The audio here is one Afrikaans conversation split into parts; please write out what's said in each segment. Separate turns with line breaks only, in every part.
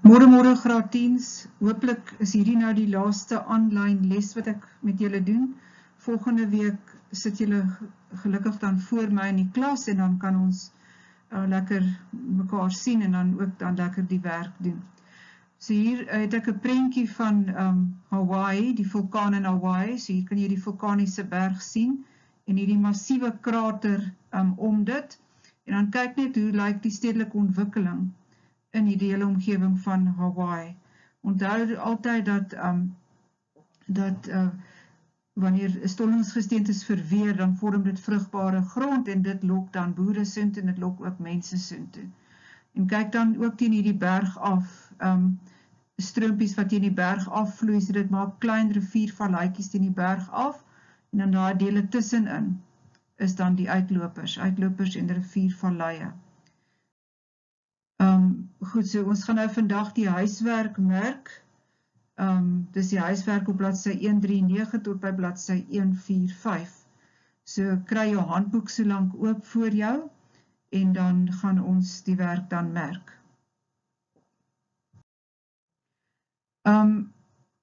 Môre graad 10's, hopelik is hierdie nou die laaste aanlyn les wat ek met julle doen. Volgende week sit julle gelukkig dan voor my in die klas en dan kan ons lekker mekaar sien en dan ook dan lekker die werk doen. So hier het ek 'n prentjie van Hawaii, die vulkaan in Hawaii. So hier kan jy die vulkaniese berg sien en hierdie massiewe krater om dit. En dan kyk net hoe lyk die stedelike ontwikkeling in die hele omgewing van Hawaii. Onthou altyd dat wanneer stollingsgesteentes verweer, dan vorm dit vrugbare grond en dit lok dan boere soontoe en dit lok ook mense soontoe. En kyk dan ook teen hierdie berg af, stroompies wat teen die berg afvloei, so dit maak klein riviervalletjies teen die berg af en dan daai dele tussenin is dan die uitlopers en riviervalleie. Goed, so ons gaan nou vandag die huiswerk merk. Dis die huiswerk op bladsy 139 tot by bladsy 145. So kry jou handboek so lank oop voor jou en dan gaan ons die werk dan merk.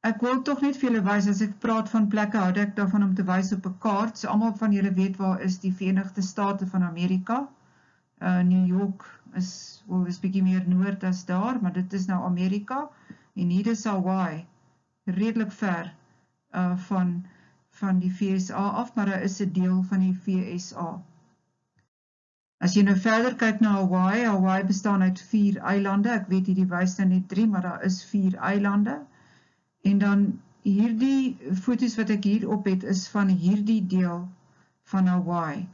Ek wil tog net vir julle wys, as ek praat van plekke, hou ek daarvan om te wys op 'n kaart. So almal van julle weet waar is die Verenigde State van Amerika. New York is bietjie meer noord as daar, maar dit is nou Amerika, en hier is Hawaii, redelik ver van die VSA af, maar daar is 'n deel van die VSA. As jy nou verder kyk na Hawaii bestaan uit 4 eilande, ek weet hierdie wys nou net 3, maar daar is 4 eilande, en dan hierdie foto's wat ek hier op het, is van hierdie deel van Hawaii.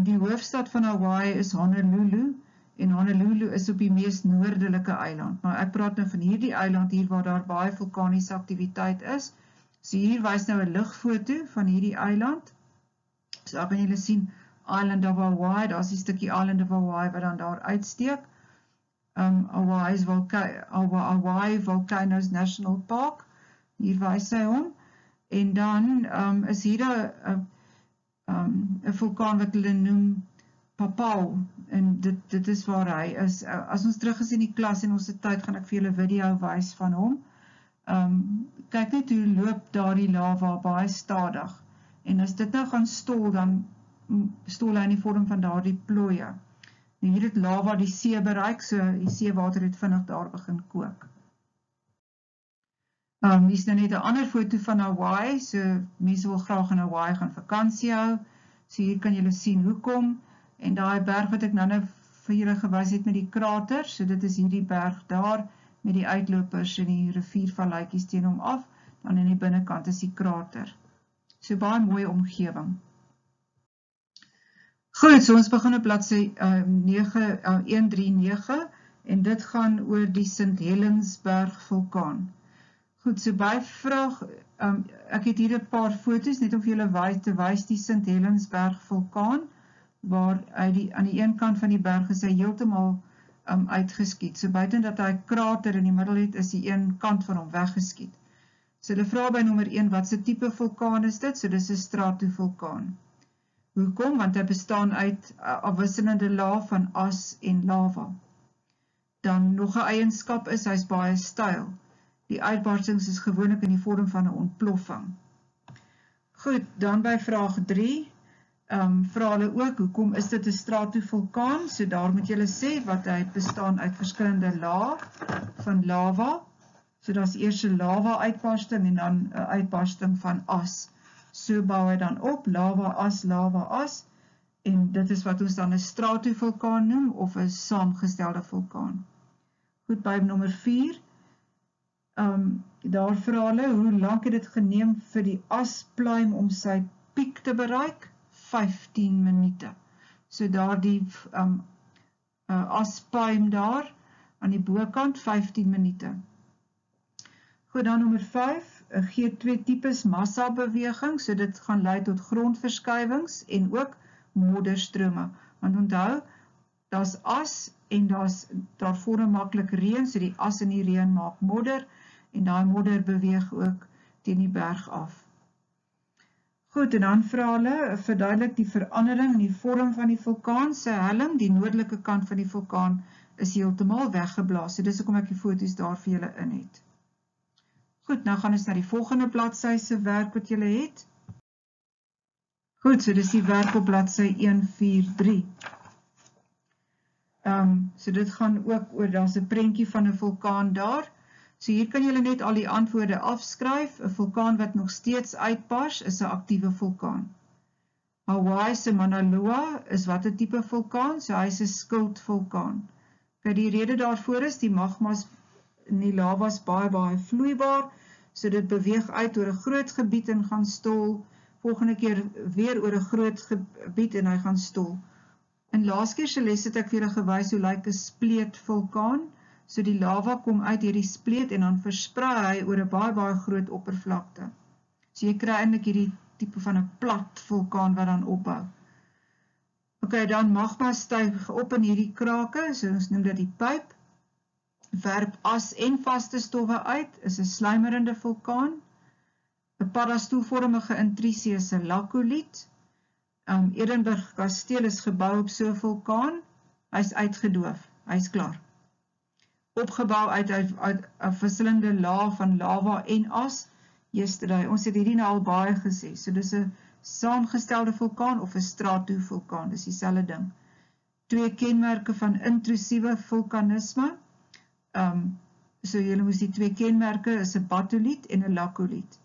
Die hoofstad van Hawaii is Honolulu, en Honolulu is op die mees noordelike eiland. Maar ek praat nou van hierdie eiland hier waar daar baie vulkaniese aktiwiteit is. So hier wys nou 'n lugfoto van hierdie eiland. So daar kan julle sien Island of Hawaii, daar is die stukkie Island of Hawaii wat dan daar uitsteek. Hawaii Volcanoes National Park, hier wys hy hom. En dan is hier 'n vulkaan wat hulle noem Papau, en dit is waar hy is. As ons terug is in die klas en ons het tyd, gaan ek vir julle video wys van hom. Kyk net hoe loop daardie lava baie stadig. En as dit nou gaan stol, dan stol hy in die vorm van daardie plooie. Nou hier het lava die see bereik, so die seewater het vinnig daar begin kook. Hier is nou net 'n ander foto van Hawaii, so mense wil graag in Hawaii gaan vakansie hou. So hier kan julle sien hoekom. En daai berg wat ek nou vir julle gewys het met die krater, so dit is hierdie berg daar, met die uitlopers en die riviervalletjies teen hom af, dan in die binnekant is die krater. So baie mooi omgewing. Goed, so ons begin op bladsy 139, en dit gaan oor die St. Helensberg vulkaan. Goed, so by vraag, ek het hier 'n paar foto's, net om vir julle te wys die St. Helensberg vulkaan, waar aan die een kant van die berg is hy heeltemal uitgeskiet. So buiten dat hy krater in die middel het, is die een kant van hom weggeskiet. So hulle vra by nommer 1, wat se tipe vulkaan is dit? So dis 'n stratovulkaan. Hoekom? Want hy bestaan uit 'n afwisselende laag van as en lava. Dan nog 'n eienskap is, hy's baie styl. Die uitbarstings is gewoonlik in die vorm van 'n ontploffing. Goed, dan by vraag 3, vra hulle ook, hoekom is dit 'n stratovulkaan? So daar moet julle sê, wat hy bestaan uit verskillende lae van lava. So daar's eers 'n lava uitbarsting en dan 'n uitbarsting van as. So bou hy dan op, lava as, en dit is wat ons dan 'n stratovulkaan noem, of 'n saamgestelde vulkaan. Goed, by nommer 4, daar vra hulle, hoe lank het dit geneem vir die aspluim om sy piek te bereik? 15 minute. So daar die aspluim daar, aan die bokant, 15 minute. Goed, dan nommer 5, gee 2 tipes massabeweging, so dit gaan lei tot grondverskuiwings en ook modderstrome. Want onthou, daar's as en daar vorm maklik reën, so die as en die reën maak modder, en daai modder beweeg ook teen die berg af. Goed, en dan vra hulle, verduidelik die verandering in die vorm van die vulkaan se helling. Die noordelike kant van die vulkaan is heeltemal weggeblaas. So dis hoekom ek die foto's daar vir julle in het. Goed, nou gaan ons na die volgende bladsy se werk wat julle het. Goed, so dis die werk op bladsy 143. So dit gaan ook oor, daar's 'n prentjie van 'n vulkaan daar. So hier kan julle net al die antwoorde afskryf. 'n Vulkaan wat nog steeds uitbars is 'n aktiewe vulkaan. Hawaii se Mauna Loa is wat 'n tipe vulkaan? So hy is 'n skildvulkaan. Kyk, die rede daarvoor is die magma's in die lava's baie vloeibaar, so dit beweeg uit oor 'n groot gebied en gaan stol, volgende keer weer oor 'n groot gebied en hy gaan stol. In laas keer se les het ek vir julle gewys hoe lyk 'n spleetvulkaan, so die lava kom uit hierdie spleet en dan versprei hy oor 'n baie groot oppervlakte. So jy kry eintlik hierdie tipe van 'n plat vulkaan wat dan opbou. Ok, dan magma styg op in hierdie krake, so ons noem dit die pyp, werp as en vaste stowwe uit, is 'n sluimerende vulkaan. 'n Paddastoelvormige intrusie is 'n lakoliet. Edinburgh kasteel is gebou op so 'n vulkaan. Hy's uitgedoof, hy's klaar. Opgebou uit 'n verskillende laag van lava en as. Yesterday, ons het hierdie nou al baie gesê, so dis 'n saamgestelde vulkaan of 'n stratovulkaan, dis dieselfde ding. 2 kenmerke van intrusiewe vulkanisme. So julle moes die 2 kenmerke is 'n batoliet en 'n lakoliet.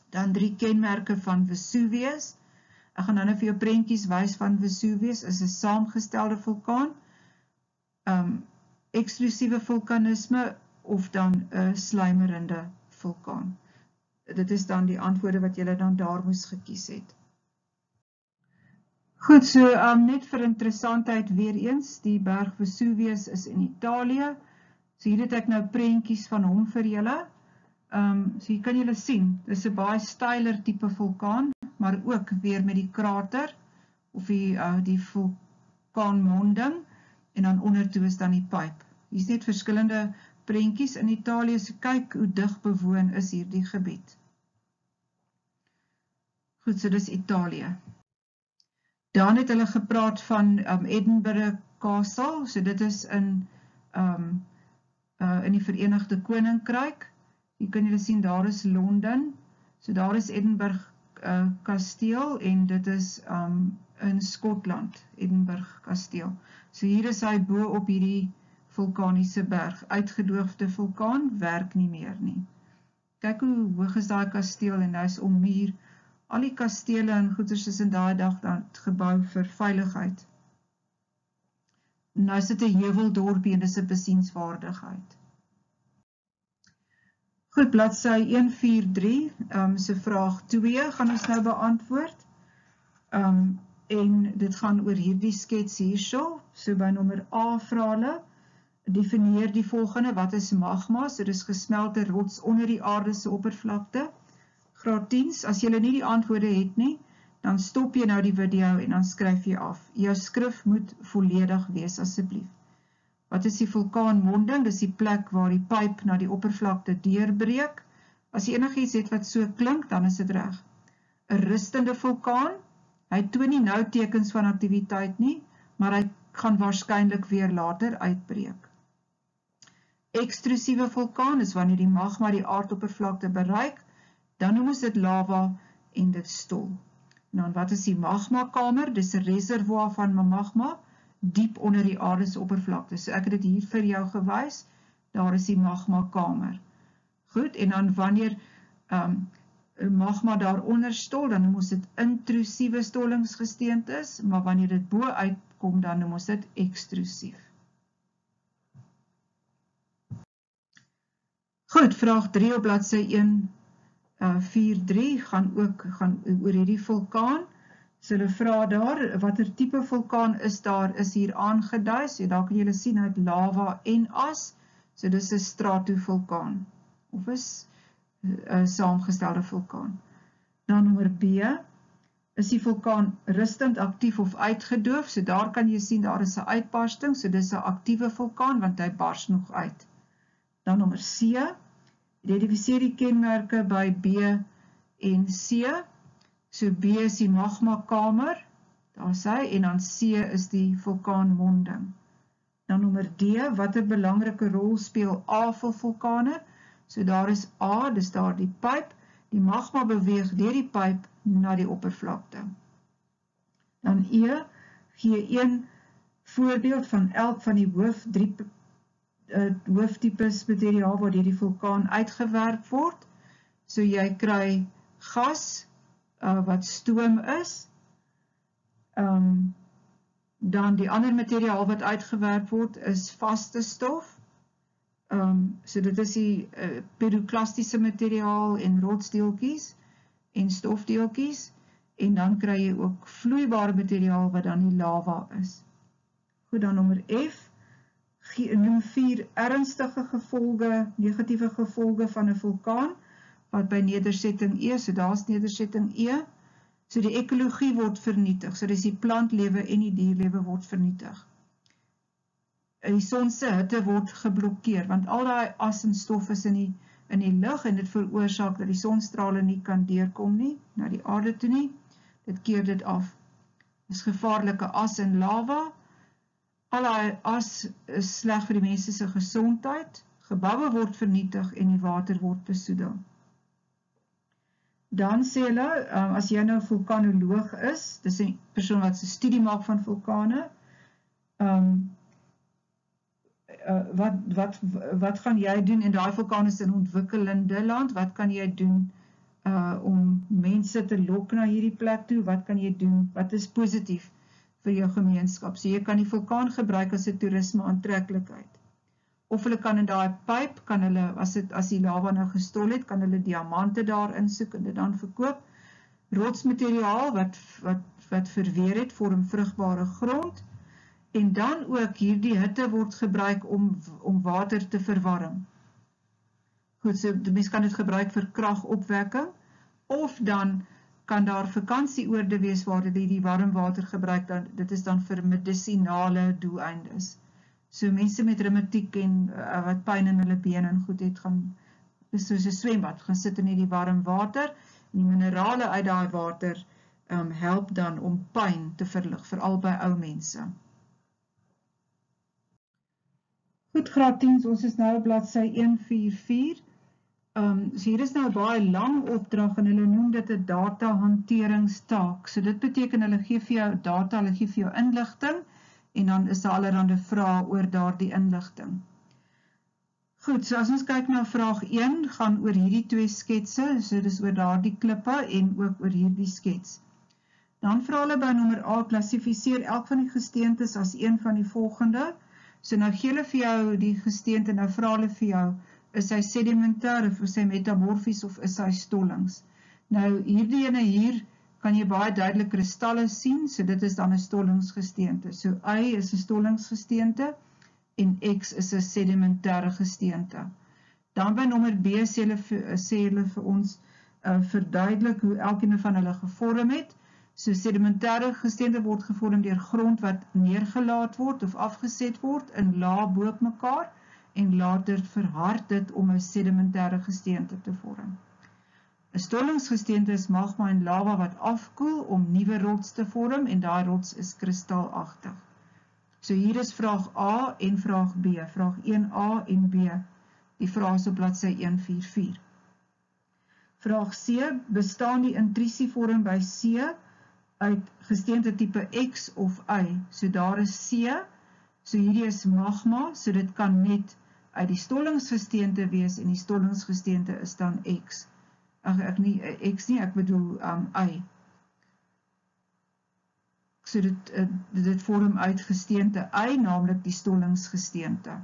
Dan 3 kenmerke van Vesuvius. Ek gaan nou vir jou prentjies wys van Vesuvius, is 'n saamgestelde vulkaan. Eksklusiewe vulkanisme of dan 'n sluimerende vulkaan. Dit is dan die antwoorde wat julle dan daar moes gekies het. Goed, so net vir interessantheid weer eens, die berg Vesuvius is in Italië. So hier het ek nou prentjies van hom vir julle. So hier kan julle sien, dis 'n baie steiler tipe vulkaan, maar ook weer met die krater of die vulkaanmonding en dan ondertoe is dan die pyp. Hier is net verskillende prentjies in Italië, so kyk hoe dig bewoon is hierdie gebied. Goed, so dis Italië. Dan het hulle gepraat van Edinburgh Castle, so dit is in die Verenigde Koninkryk. Hier kan julle sien, daar is Londen, so daar is Edinburgh kasteel en dit is in Skotland, Edinburgh kasteel. So hier is hy bo op hierdie vulkaniese berg, uitgedoofde vulkaan, werk nie meer nie. Kyk hoe hoog is daai kasteel en hy is ommuur. Al die kastele en goeders is in daai dag dan gebou vir veiligheid. Nou is dit 'n heuweldorpie en dis 'n besienswaardigheid. Goed, bladsy 143, so vraag 2 gaan ons nou beantwoord. En dit gaan oor hierdie skets hierso. So by nommer A vra hulle, definieer die volgende, wat is magma? So dis gesmelte rots onder die aarde se oppervlakte. Graad 10, as jy nie die antwoorde het nie, dan stop jy nou die video en dan skryf jy af. Jou skrif moet volledig wees asseblief. Wat is die vulkaanmonding? Dis die plek waar die pyp na die oppervlakte deurbreek. As jy enigiets het wat so klink, dan is dit reg. 'n Rustende vulkaan, hy toon nie nou tekens van aktiwiteit nie, maar hy gaan waarskynlik weer later uitbreek. Ekstrusiewe vulkaan is wanneer die magma die aardoppervlakte bereik, dan noem ons dit lava en dit stol. Nou, wat is die magmakamer? Dis 'n reservoir van magma, diep onder die aarde se oppervlakte. So ek het dit hier vir jou gewys, daar is die magmakamer. Goed, en dan wanneer magma daaronder stol, dan noem ons dit intrusiewe stollingsgesteentes, maar wanneer dit bo uitkom, dan noem ons dit ekstrusief. Goed, vraag 3 op bladsy 143 gaan oor hierdie vulkaan. So hulle vra daar, watter tipe vulkaan is daar, is hier aangedui, so daar kan julle sien uit lava en as, so dis 'n stratovulkaan, of is 'n saamgestelde vulkaan. Dan nommer B, is die vulkaan rustend aktief of uitgedoof, so daar kan jy sien, daar is 'n uitbarsting, so dis 'n aktiewe vulkaan, want hy bars nog uit. Dan nommer C, identifiseer die kenmerke by B en C, so B is die magmakamer, daar is hy, en dan C is die vulkaanmonding. Dan nommer D, wat 'n belangrike rol speel A vir vulkane? So daar is A, dis daar die pyp, die magma beweeg deur die pyp na die oppervlakte. Dan E, gee een voorbeeld van elk van die hoofdtipes materiaal waar die vulkaan uitgewerk word. So jy kry gas, wat stoom is, dan die ander materiaal wat uitgewerk word is vaste stof, so dit is die pyroklastiese materiaal en rotsdeeltjies en stofdeeltjies, en dan kry jy ook vloeibare materiaal wat dan die lava is. Goed, dan nommer F, noem 4 ernstige gevolge, negatiewe gevolge van 'n vulkaan, wat by nedersetting E, so daar is nedersetting E, so die ekologie word vernietig, so dis die plantlewe en die dierlewe word vernietig. Die son se hitte word geblokkeer, want al daai as en stof is in die lug, en dit veroorsaak dat die sonstrale nie kan deurkom nie, na die aarde toe nie, dit keer dit af. Dis gevaarlike as en lava, al daai as is sleg vir die mense se gesondheid, geboue word vernietig en die water word besoedel. Dan sê hulle, as jy nou vulkanoloog is, dis 'n persoon wat 'n studie maak van vulkane, wat gaan jy doen, en daai vulkaan is in ontwikkelende land, wat kan jy doen om mense te lok na hierdie plek toe, wat kan jy doen, wat is positief vir jou gemeenskap, so jy kan die vulkaan gebruik as 'n toerisme aantreklikheid. Of hulle kan in daai pyp, kan hulle, as die lava nou gestol het, kan hulle diamante daar insoek en dit dan verkoop. Rotsmateriaal wat verweer het, vorm vrugbare grond, en dan ook hierdie hitte word gebruik om water te verwarm. Goed, so die mens kan dit gebruik vir kragopwekking, of dan kan daar vakansieoorde wees waar die warm water gebruik, dit is dan vir medisinale doeleindes. So mense met reumatiek en wat pyn in hulle bene en goed het, dis soos 'n swembad, gaan sit in die warm water, en die minerale uit daai water help dan om pyn te verlig, veral by ou mense. Goed, graad 10, ons is nou op bladsy 144. So hier is nou 'n baie lang opdrag, en hulle noem dit 'n data-hanteringstaak. So dit beteken, hulle gee vir jou data, hulle gee vir jou inligting, en dan is daar allerhande vrae oor daardie inligting. Goed, so as ons kyk na vraag 1, gaan oor hierdie 2 sketse, so dis oor daardie klippe en ook oor hierdie skets. Dan vra hulle by nommer A, klassifiseer elk van die gesteentes as een van die volgende. So nou gee hulle vir jou die gesteente, nou vra hulle vir jou, is hy sedimentêr of is hy metamorfies of is hy stollings? Nou hierdie ene hier, kan jy baie duidelik kristalle sien, so dit is dan 'n stollingsgesteente. So Y is 'n stollingsgesteente en X is 'n sedimentêre gesteente. Dan by nommer B sê hulle vir ons verduidelik hoe elkeen van hulle gevorm het. So sedimentêre gesteente word gevorm deur grond wat neergelaat word of afgeset word in lae bo mekaar en later verhard dit om 'n sedimentêre gesteente te vorm. 'n Stollingsgesteente is magma en lava wat afkoel om nuwe rots te vorm, en daai rots is kristalagtig. So hier is vraag A en vraag B, vraag 1A en B. Die vraag is op bladsy 144. Vraag C, bestaan die intrusievorm by C uit gesteente tipe X of Y? So daar is C, so hierdie is magma, so dit kan net uit die stollingsgesteente wees, en die stollingsgesteente is dan X. Ek bedoel Y. So dit vorm uit gesteente Y, naamlik die stollingsgesteente.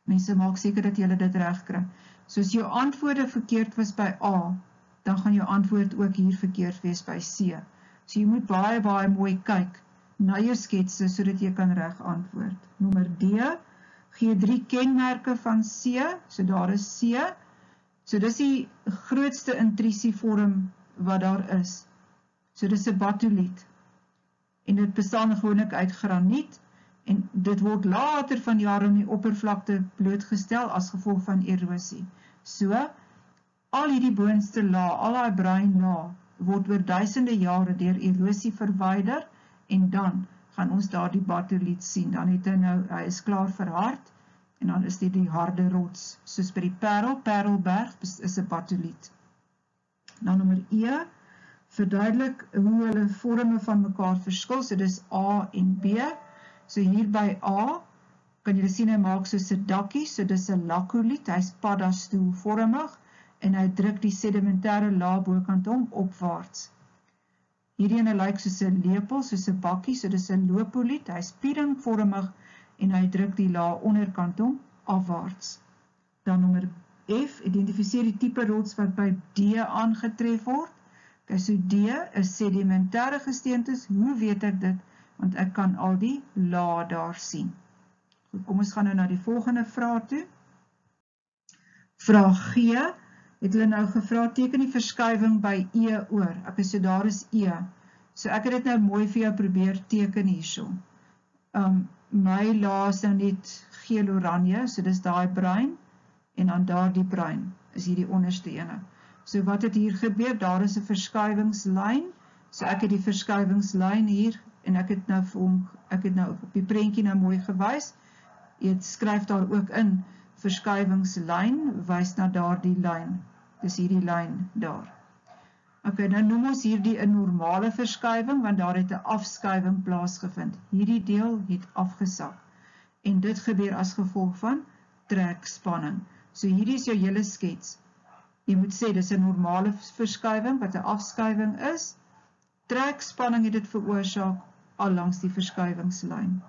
Mense maak seker dat julle dit reg kry. So as jou antwoorde verkeerd was by A, dan gaan jou antwoord ook hier verkeerd wees by C. So jy moet baie, baie mooi kyk na jou sketse, sodat jy kan reg antwoord. Nommer D, gee 3 kenmerke van C, so daar is C. So dis die grootste intrusievorm wat daar is. So dis 'n batoliet. En dit bestaan gewoonlik uit graniet, en dit word later van jare in die oppervlakte blootgestel as gevolg van erosie. So, al hierdie boonste laag, al die bruin laag, word oor duisende jare deur erosie verwyder, en dan gaan ons daar die batoliet sien. Dan het hy is klaar verhard, en dan is dit die harde rots, soos by die Parelberg is 'n batoliet. Dan nommer E, verduidelik hoe hulle vorme van mekaar verskil, so dis A en B. So hier by A, kan julle sien hy maak soos 'n dakkie, so dis 'n lakoliet, hy is paddastoelvormig, en hy druk die sedimentêre laag bokant hom opwaarts. Hierdie ene lyk soos 'n lepel, soos 'n bakkie, so dis 'n lopoliet, hy is piedingvormig, en hy druk die laag onderkant hom afwaarts. Dan nommer F, identifiseer die tipe rots wat by D aangetref word. Okay, so D is sedimentêre gesteentes, hoe weet ek dit? Want ek kan al die laag daar sien. Goed, kom ons gaan nou na die volgende vraag toe. Vraag G, het hulle nou gevra, teken die verskuiwing by E oor. Okay, so daar is E. So ek het dit nou mooi vir jou probeer teken hierso. My laag is nou net geel-oranje, so dis daai bruin, en dan daar die bruin, is hier die onderste ene. So wat het hier gebeur? Daar is 'n verskuiwingslyn, so ek het die verskuiwingslyn hier, en ek het nou op die prentjie nou mooi gewys, jy skryf daar ook in, verskuiwingslyn, wys na daar die lyn, dis hier die lyn daar. Ok, nou noem ons hierdie 'n normale verskuiwing, want daar het 'n afskuiwing plaasgevind. Hierdie deel het afgesak. En dit gebeur as gevolg van trekspanning. So hierdie is jou hele skets. Jy moet sê, dis 'n normale verskuiwing, wat 'n afskuiwing is. Trekspanning het dit veroorsaak, al langs die verskuiwingslyn.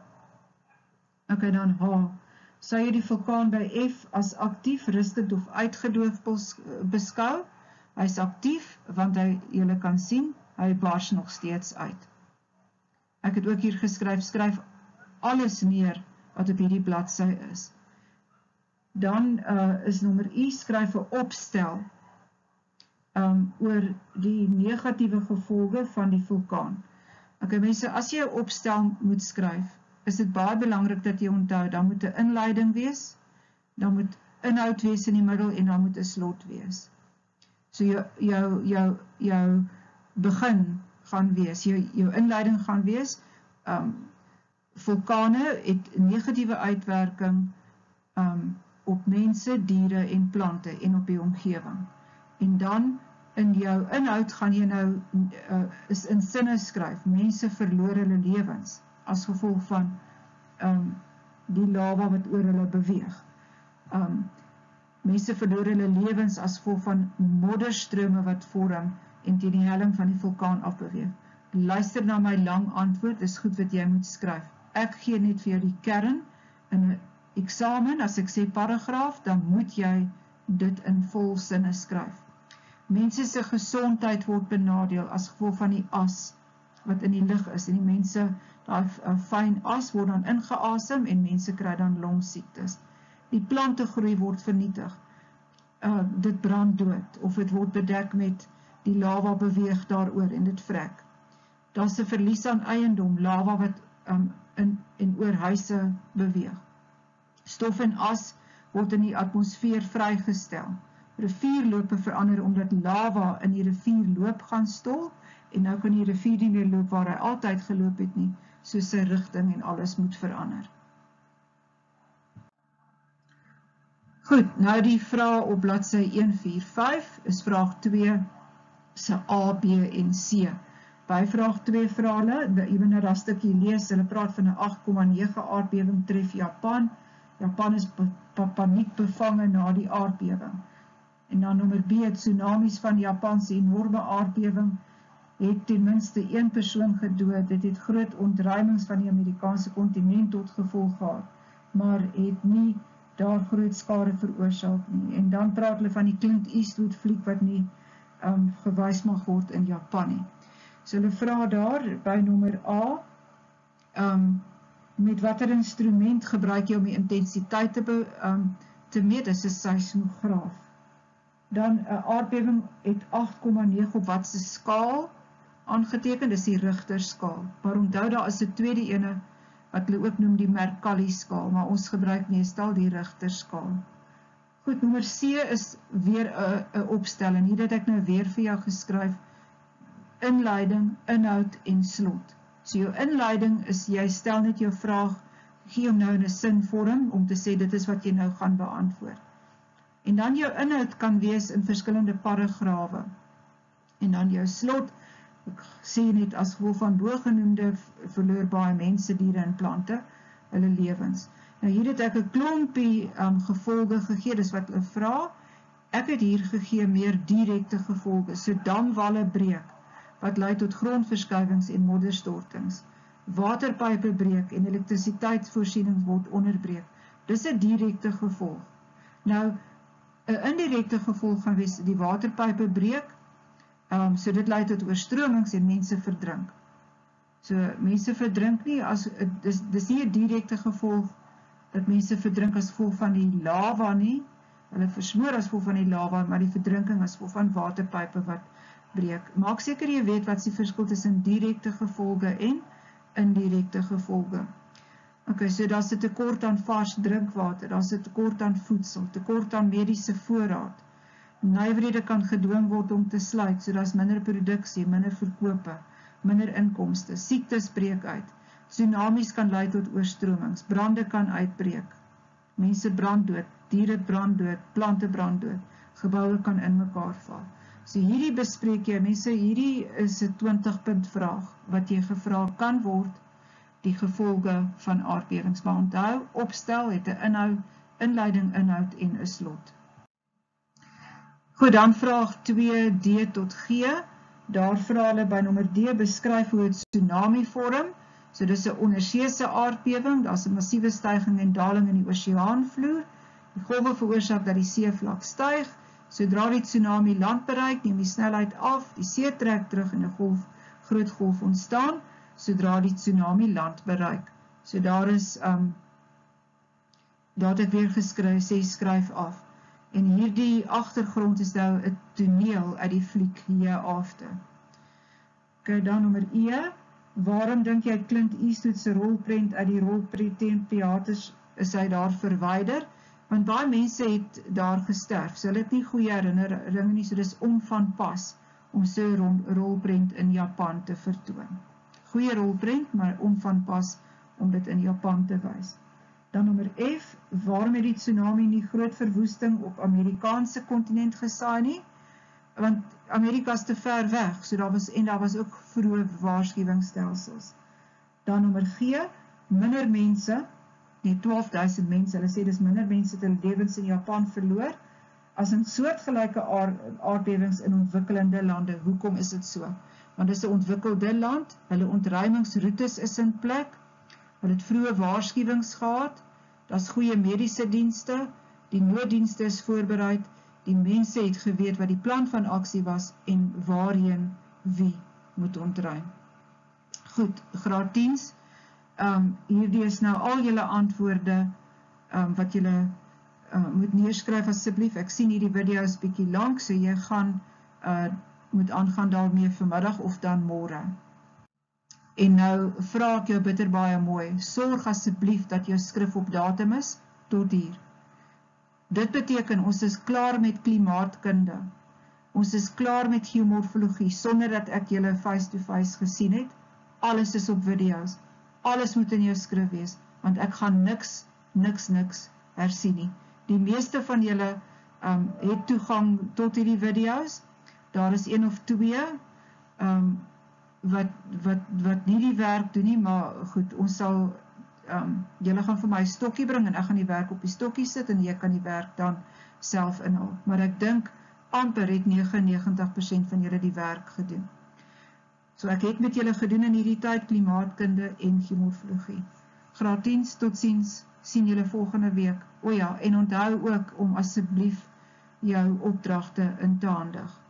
Ok, dan H. Sou jy die vulkaan by F as aktief, rustend of uitgedoofd beskou? Hy is aktief, want julle kan sien, hy bars nog steeds uit. Ek het ook hier geskryf, skryf alles neer wat op hierdie bladsy is. Dan is nommer I, skryf 'n opstel oor die negatiewe gevolge van die vulkaan. Ok, mense, as jy 'n opstel moet skryf, is dit baie belangrik dat jy onthou, dan moet 'n inleiding wees, dan moet inhoud wees in die middel, en dan moet 'n slot wees. So jou begin gaan wees, jou inleiding gaan wees, vulkane het negatiewe uitwerking op mense, diere en plante en op die omgewing. En dan in jou inhoud gaan jy nou is in sinne skryf, mense verloor hulle lewens as gevolg van die lava wat oor hulle beweeg. Mense verloor hulle lewens as gevolg van modderstrome wat vorm en teen die helling van die vulkaan afbeweeg. Luister na my lang antwoord, dis goed wat jy moet skryf. Ek gee net vir jou die kern in 'n eksamen, as ek sê paragraaf, dan moet jy dit in vol sinne skryf. Mense se gesondheid word benadeel as gevolg van die as wat in die lug is, en die mense, daai fyn as word dan ingeasem en mense kry dan longsiektes. Die plantegroei word vernietig, dit brand dood, of dit word bedek met die lava beweeg daaroor en dit vrek. Daar's 'n verlies aan eiendom, lava wat in oor huise beweeg. Stof en as word in die atmosfeer vrygestel. Rivierlope verander omdat lava in die rivierloop gaan stol, en nou kan die rivier nie meer loop waar hy altyd geloop het nie, so sy rigting en alles moet verander. Goed, nou die vraag op bladsy 145 is vraag 2 se A, B en C. By vraag 2 vra hulle, even na dat stukkie lees, hulle praat van 'n 8,9 aardbewing tref Japan. Japan is paniek bevange na die aardbewing. En dan nommer B, tsunamies van Japan se enorme aardbewing het ten minste 1 persoon gedood. Dit het groot ontruimings van die Amerikaanse kontinent tot gevolg gehad, maar het nie daar groot skade veroorsaak nie. En dan praat hulle van die Clint Eastwood fliek wat nie gewys mag word in Japan nie. So hulle vra daar by nommer A, met watter instrument gebruik jy om die intensiteit te meet? Dis 'n seismograaf. Dan 'n aardbewing het 8,9 op watse skaal aangeteken, dis die Richter skaal. Maar onthou daar is 'n tweede ene wat hulle ook noem die Mercalli skaal, maar ons gebruik meestal die Richter skaal. Goed, nommer C is weer 'n opstelling. Hier het ek nou weer vir jou geskryf, inleiding, inhoud en slot. So jou inleiding is, jy stel net jou vraag, gee hom nou in 'n sinvorm, om te sê dit is wat jy nou gaan beantwoord. En dan jou inhoud kan wees in verskillende paragrawe. En dan jou slot, ek sê net as gevolg van bogenoemde verloor baie mense, diere en plante, hulle lewens. Nou hier het ek 'n klompie gevolge gegee, dis wat hulle vra. Ek het hier gegee meer direkte gevolge, so damwalle breek, wat lei tot grondverskuiwings en modderstortings. Waterpype breek en elektrisiteitsvoorsiening word onderbreek. Dis 'n direkte gevolg. Nou, 'n indirekte gevolg gaan wees die waterpype breek, so dit lei tot oorstromings en mense verdrink. So mense verdrink nie, dis nie 'n direkte gevolg dat mense verdrink as gevolg van die lava nie, hulle versmoor as gevolg van die lava, maar die verdrinking as gevolg van waterpype wat breek. Maak seker jy weet wat is die verskil tussen direkte gevolge en indirekte gevolge. Okay, so daar's 'n tekort aan vars drinkwater, daar's 'n tekort aan voedsel, tekort aan mediese voorraad. Nywerhede kan gedwing word om te sluit, so daar's minder produksie, minder verkope, minder inkomste, siektes breek uit, tsunamies kan lei tot oorstromings, brande kan uitbreek, mense brand dood, diere brand dood, plante brand dood, geboue kan in mekaar val. So hierdie bespreek jy, mense, hierdie is 'n 20-punt vraag, wat jy gevra kan word, die gevolge van aardbewings. Maar onthou, opstel het 'n inleiding, inhoud en 'n slot. Goed, dan vraag 2D tot G, daar vra hulle by nommer D, beskryf hoe het tsunami vorm, so dis 'n onderseese aardbewing, daar's 'n massiewe styging en daling in die oseaanvloer, die golwe veroorsaak dat die seevlak styg, sodra die tsunami land bereik, neem die snelheid af, die see trek terug en 'n groot golf ontstaan, sodra die tsunami land bereik. So daar is, daar het ek weer geskryf, sê skryf af. En hierdie agtergrond is nou 'n toneel uit die fliek Year After. Okay, dan nommer E, waarom dink jy Clint Eastwood se rolprent uit die rolprent theaters is hy daar verwyder? Want baie mense het daar gesterf, so hulle het nie goeie herinneringe nie, so dis onvanpas om so 'n rolprent in Japan te vertoon. Goeie rolprent, maar onvanpas om dit in Japan te wys. Dan nommer F, waarom het die tsunami nie groot verwoesting op Amerikaanse kontinent gesaai nie? Want Amerika is te ver weg, so daar was ook vroeë waarskuwingsstelsels. Dan nommer G, minder mense, 12.000 mense, hulle sê dis minder mense het hulle lewens in Japan verloor, as in soortgelyke aardbewings in ontwikkelende lande. Hoekom is dit so? Want dis 'n ontwikkelde land, hulle ontruimingsroetes is in plek, hulle het vroeë waarskuwings gehad, daar's goeie mediese dienste, die nooddienste is voorbereid, die mense het geweet wat die plan van aksie was en waarheen wie moet ontruim. Goed, graad 10, hierdie is nou al julle antwoorde wat julle moet neerskryf asseblief. Ek sien hierdie video is bietjie lank, so jy gaan moet aangaan daarmee vanmiddag of dan môre. En nou vra ek jou bitter baie mooi, sorg asseblief dat jou skrif op datum is tot hier. Dit beteken ons is klaar met klimaatkunde. Ons is klaar met geomorfologie sonder dat ek julle face-to-face gesien het. Alles is op video's. Alles moet in jou skrif wees, want ek gaan niks hersien nie. Die meeste van julle het toegang tot hierdie video's. Daar is 1 of 2 wat nie die werk doen nie, maar goed, ons sal, julle gaan vir my 'n stokkie bring en ek gaan die werk op die stokkie sit en jy kan die werk dan self inhaal. Maar ek dink amper het 99% van julle die werk gedoen. So ek het met julle gedoen in hierdie tyd klimaatkunde en geomorfologie. Graad 10, totsiens, sien julle volgende week. O ja, en onthou ook om asseblief jou opdragte in te handig.